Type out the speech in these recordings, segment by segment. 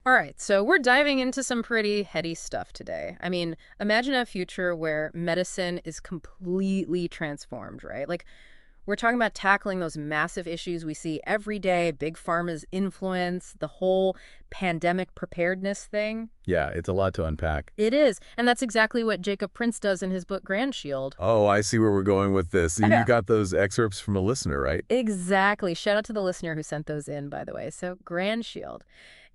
All right, so we're diving into some pretty heady stuff today. I mean, imagine a future where medicine is completely transformed, right? Like, we're talking about tackling those massive issues we see every day, big pharma's influence, the whole pandemic preparedness thing. Yeah, it's a lot to unpack. It is, and that's exactly what Jacob Prince does in his book GRANDSHIELD. Oh, I see where we're going with this. You Yeah. got those excerpts from a listener, right? Exactly. Shout out to the listener who sent those in, by the way. So, GRANDSHIELD.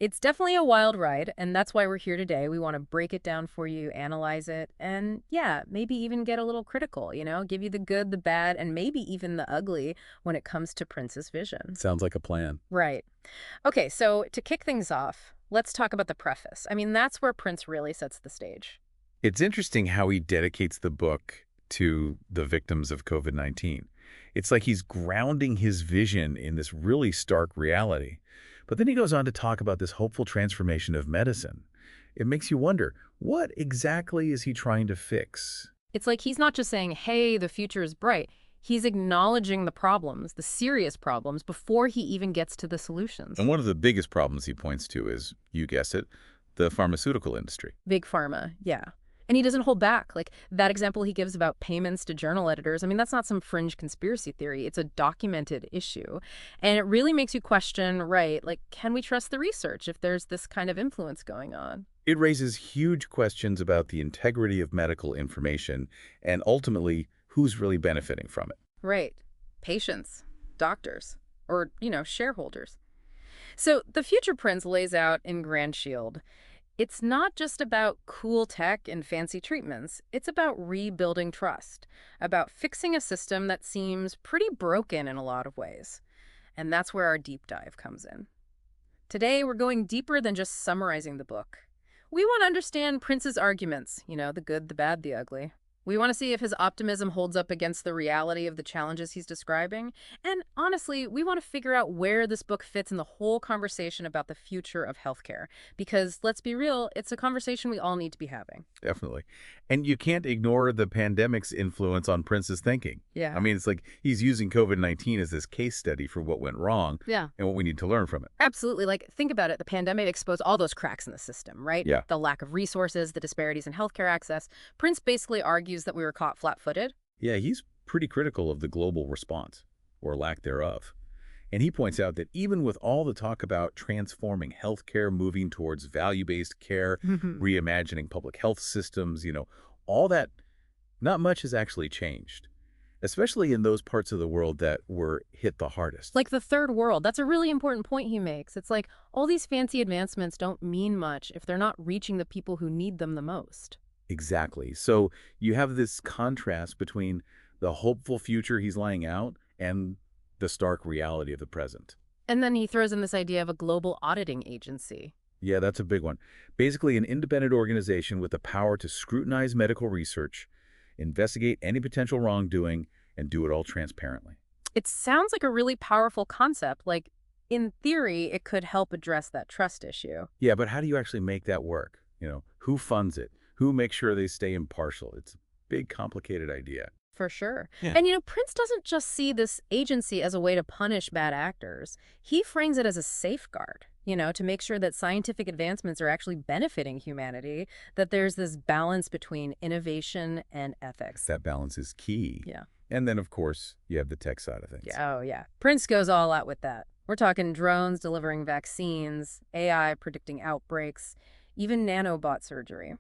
It's definitely a wild ride, and that's why we're here today. We want to break it down for you, analyze it, and yeah, maybe even get a little critical, give you the good, the bad, and maybe even the ugly when it comes to Prince's vision. Sounds like a plan. Right. Okay, so to kick things off, let's talk about the preface. I mean, that's where Prince really sets the stage. It's interesting how he dedicates the book to the victims of COVID-19. It's like he's grounding his vision in this really stark reality. But then he goes on to talk about this hopeful transformation of medicine. It makes you wonder, what exactly is he trying to fix? It's like he's not just saying, hey, the future is bright. He's acknowledging the problems, the serious problems, before he even gets to the solutions. And one of the biggest problems he points to is, you guess it, the pharmaceutical industry. Big pharma, yeah. And he doesn't hold back. Like that example he gives about payments to journal editors, I mean, that's not some fringe conspiracy theory. It's a documented issue. And it really makes you question, right, like, can we trust the research if there's this kind of influence going on? It raises huge questions about the integrity of medical information and ultimately who's really benefiting from it. Right. Patients, doctors, or, shareholders. So the future Prince lays out in GRANDSHIELD. It's not just about cool tech and fancy treatments. It's about rebuilding trust, about fixing a system that seems pretty broken in a lot of ways. And that's where our deep dive comes in. Today, we're going deeper than just summarizing the book. We want to understand Prince's arguments, the good, the bad, the ugly. We want to see if his optimism holds up against the reality of the challenges he's describing. And honestly, we want to figure out where this book fits in the whole conversation about the future of healthcare. Because let's be real, it's a conversation we all need to be having. Definitely. And you can't ignore the pandemic's influence on Prince's thinking. Yeah. I mean, it's like he's using COVID-19 as this case study for what went wrong Yeah. and what we need to learn from it. Absolutely. Like, think about it. The pandemic exposed all those cracks in the system, right? Yeah. The lack of resources, the disparities in healthcare access. Prince basically argues that we were caught flat-footed. Yeah, he's pretty critical of the global response, or lack thereof. And he points out that even with all the talk about transforming healthcare, moving towards value-based care, reimagining public health systems, all that, not much has actually changed, especially in those parts of the world that were hit the hardest. Like the third world. That's a really important point he makes. It's like all these fancy advancements don't mean much if they're not reaching the people who need them the most. Exactly. So you have this contrast between the hopeful future he's laying out and the stark reality of the present. And then he throws in this idea of a global auditing agency. Yeah, that's a big one. Basically, an independent organization with the power to scrutinize medical research, investigate any potential wrongdoing, and do it all transparently. It sounds like a really powerful concept. Like, in theory, it could help address that trust issue. Yeah, but how do you actually make that work? Who funds it? Who makes sure they stay impartial? It's a big, complicated idea. For sure. Yeah. And, Prince doesn't just see this agency as a way to punish bad actors. He frames it as a safeguard, to make sure that scientific advancements are actually benefiting humanity, that there's this balance between innovation and ethics. That balance is key. Yeah. And then, of course, you have the tech side of things. Oh, yeah. Prince goes all out with that. We're talking drones delivering vaccines, AI predicting outbreaks, even nanobot surgery.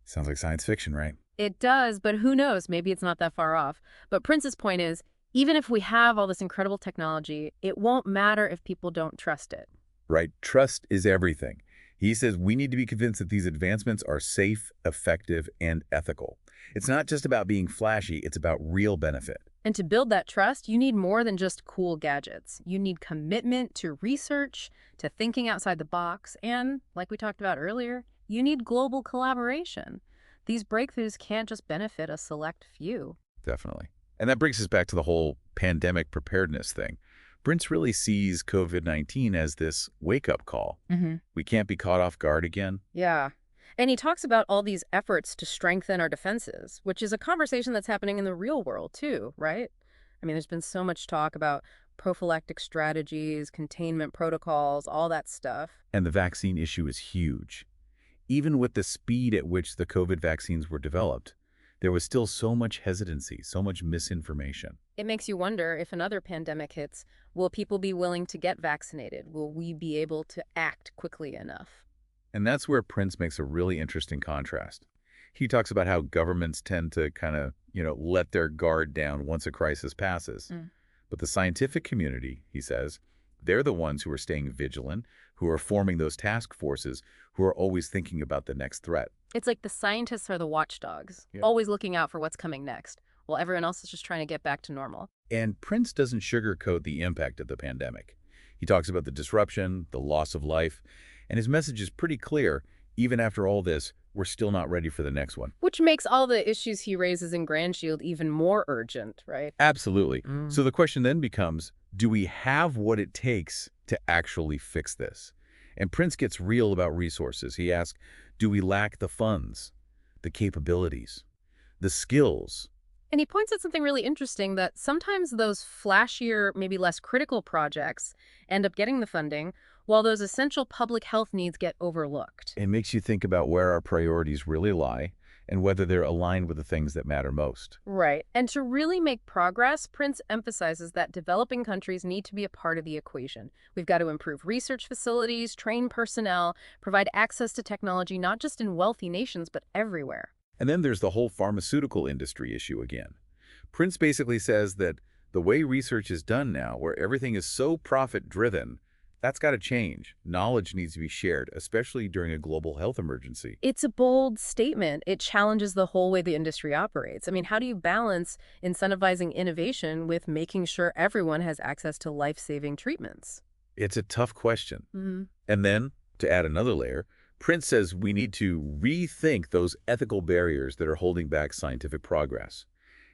Sounds like science fiction, right? It does, but who knows? Maybe it's not that far off. But Prince's point is, even if we have all this incredible technology, it won't matter if people don't trust it. Right. Trust is everything. He says we need to be convinced that these advancements are safe, effective, and ethical. It's not just about being flashy, it's about real benefit. And to build that trust, you need more than just cool gadgets. You need commitment to research, to thinking outside the box, and, like we talked about earlier, you need global collaboration. These breakthroughs can't just benefit a select few. Definitely. And that brings us back to the whole pandemic preparedness thing. Prince really sees COVID-19 as this wake-up call. We can't be caught off guard again. Yeah. And he talks about all these efforts to strengthen our defenses, which is a conversation that's happening in the real world too, right? I mean, there's been so much talk about prophylactic strategies, containment protocols, all that stuff. And the vaccine issue is huge. Even with the speed at which the COVID vaccines were developed, there was still so much hesitancy, so much misinformation. It makes you wonder, if another pandemic hits, will people be willing to get vaccinated? Will we be able to act quickly enough? And that's where Prince makes a really interesting contrast. He talks about how governments tend to kind of, let their guard down once a crisis passes. Mm. But the scientific community, he says, they're the ones who are staying vigilant, who are forming those task forces, who are always thinking about the next threat. It's like the scientists are the watchdogs, Yeah. always looking out for what's coming next, while everyone else is just trying to get back to normal. And Prince doesn't sugarcoat the impact of the pandemic. He talks about the disruption, the loss of life, and his message is pretty clear. Even after all this, we're still not ready for the next one. Which makes all the issues he raises in GRANDSHIELD even more urgent, right? Absolutely. Mm. So the question then becomes, do we have what it takes to actually fix this? And Prince gets real about resources. He asks, do we lack the funds, the capabilities, the skills? And he points out something really interesting, that sometimes those flashier, maybe less critical projects end up getting the funding, while those essential public health needs get overlooked. It makes you think about where our priorities really lie and whether they're aligned with the things that matter most. Right. And to really make progress, Prince emphasizes that developing countries need to be a part of the equation. We've got to improve research facilities, train personnel, provide access to technology, not just in wealthy nations, but everywhere. And then there's the whole pharmaceutical industry issue again. Prince basically says that the way research is done now, where everything is so profit-driven, that's got to change. Knowledge needs to be shared, especially during a global health emergency. It's a bold statement. It challenges the whole way the industry operates. I mean, how do you balance incentivizing innovation with making sure everyone has access to life-saving treatments? It's a tough question. Mm-hmm. And then, to add another layer, Prince says we need to rethink those ethical barriers that are holding back scientific progress.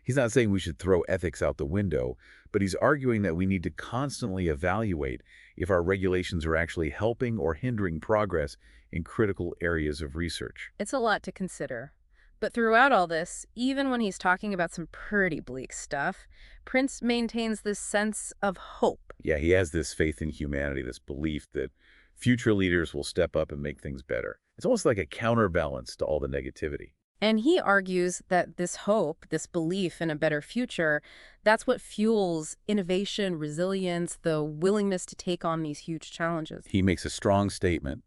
He's not saying we should throw ethics out the window, but he's arguing that we need to constantly evaluate if our regulations are actually helping or hindering progress in critical areas of research. It's a lot to consider. But throughout all this, even when he's talking about some pretty bleak stuff, Prince maintains this sense of hope. Yeah, he has this faith in humanity, this belief that future leaders will step up and make things better. It's almost like a counterbalance to all the negativity. And he argues that this hope, this belief in a better future, that's what fuels innovation, resilience, the willingness to take on these huge challenges. He makes a strong statement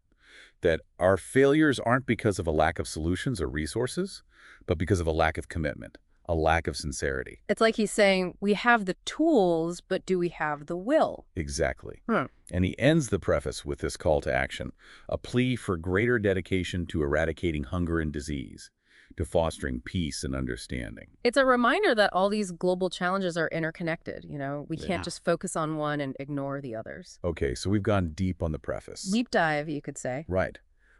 that our failures aren't because of a lack of solutions or resources, but because of a lack of commitment, a lack of sincerity. It's like he's saying, we have the tools, but do we have the will? Exactly. Hmm. And he ends the preface with this call to action, a plea for greater dedication to eradicating hunger and disease, to fostering peace and understanding. It's a reminder that all these global challenges are interconnected. We Yeah. can't just focus on one and ignore the others. Okay, so we've gone deep on the preface. Deep dive, you could say. Right.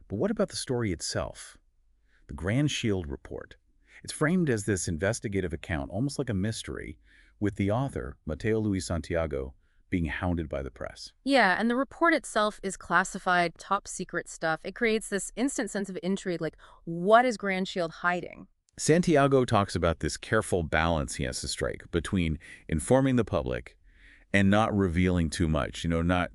But what about the story itself? The GRANDSHIELD report. It's framed as this investigative account, almost like a mystery, with the author, Mateo Luis Santiago, being hounded by the press. Yeah, and the report itself is classified, top secret stuff. It creates this instant sense of intrigue, like, what is GRANDSHIELD hiding? Santiago talks about this careful balance he has to strike between informing the public and not revealing too much, not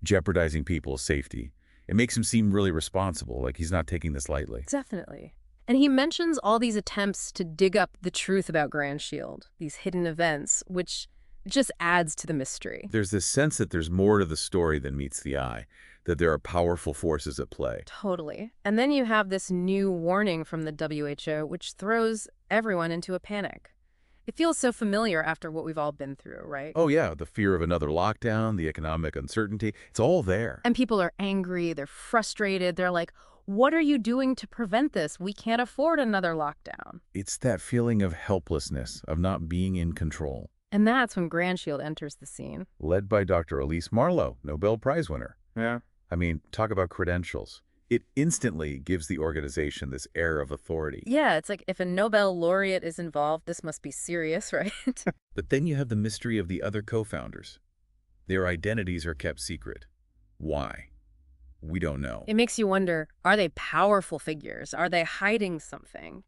jeopardizing people's safety. It makes him seem really responsible, like he's not taking this lightly. Definitely. And he mentions all these attempts to dig up the truth about GRANDSHIELD, these hidden events, which just adds to the mystery. There's this sense that there's more to the story than meets the eye, that there are powerful forces at play. Totally. And then you have this new warning from the WHO, which throws everyone into a panic. It feels so familiar after what we've all been through, right? Oh yeah, the fear of another lockdown, the economic uncertainty, it's all there. And people are angry, they're frustrated, they're like, what are you doing to prevent this? We can't afford another lockdown. It's that feeling of helplessness, of not being in control. And that's when GRANDSHIELD enters the scene. Led by Dr. Elise Marlowe, Nobel Prize winner. Yeah. I mean, talk about credentials. It instantly gives the organization this air of authority. Yeah, it's like if a Nobel laureate is involved, this must be serious, right? But then you have the mystery of the other co-founders. Their identities are kept secret. Why? We don't know. It makes you wonder, are they powerful figures? Are they hiding something?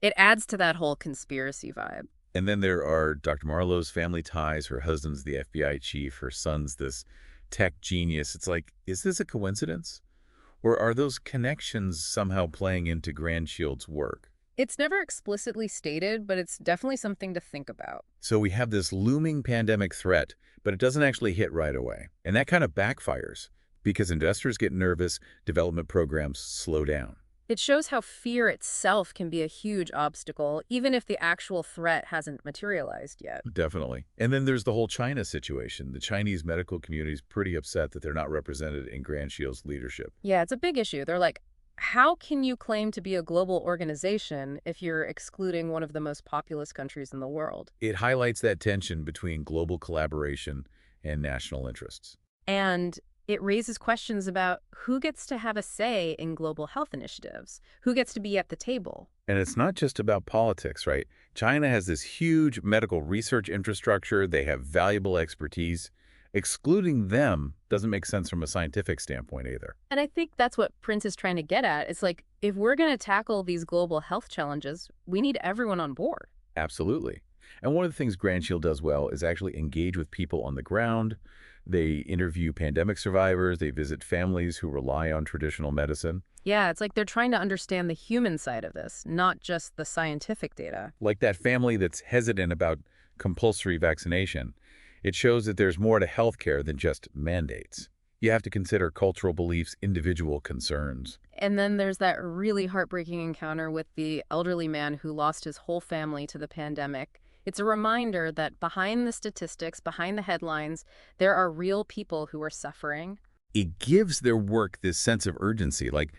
It adds to that whole conspiracy vibe. And then there are Dr. Marlowe's family ties. Her husband's the FBI chief. Her son's this tech genius. It's like, is this a coincidence? Or are those connections somehow playing into GRANDSHIELD's work? It's never explicitly stated, but it's definitely something to think about. So we have this looming pandemic threat, but it doesn't actually hit right away. And that kind of backfires because investors get nervous, development programs slow down. It shows how fear itself can be a huge obstacle, even if the actual threat hasn't materialized yet. Definitely. And then there's the whole China situation. The Chinese medical community is pretty upset that they're not represented in GRANDSHIELD's leadership. Yeah, it's a big issue. They're like, how can you claim to be a global organization if you're excluding one of the most populous countries in the world? It highlights that tension between global collaboration and national interests. And it raises questions about who gets to have a say in global health initiatives, who gets to be at the table. And it's not just about politics, right? China has this huge medical research infrastructure. They have valuable expertise. Excluding them doesn't make sense from a scientific standpoint either. And I think that's what Prince is trying to get at. It's like, if we're going to tackle these global health challenges, we need everyone on board. Absolutely. And one of the things GRANDSHIELD does well is actually engage with people on the ground. They interview pandemic survivors. They visit families who rely on traditional medicine. Yeah, it's like they're trying to understand the human side of this, not just the scientific data. Like that family that's hesitant about compulsory vaccination. It shows that there's more to healthcare than just mandates. You have to consider cultural beliefs, individual concerns. And then there's that really heartbreaking encounter with the elderly man who lost his whole family to the pandemic. It's a reminder that behind the statistics, behind the headlines, there are real people who are suffering. It gives their work this sense of urgency, like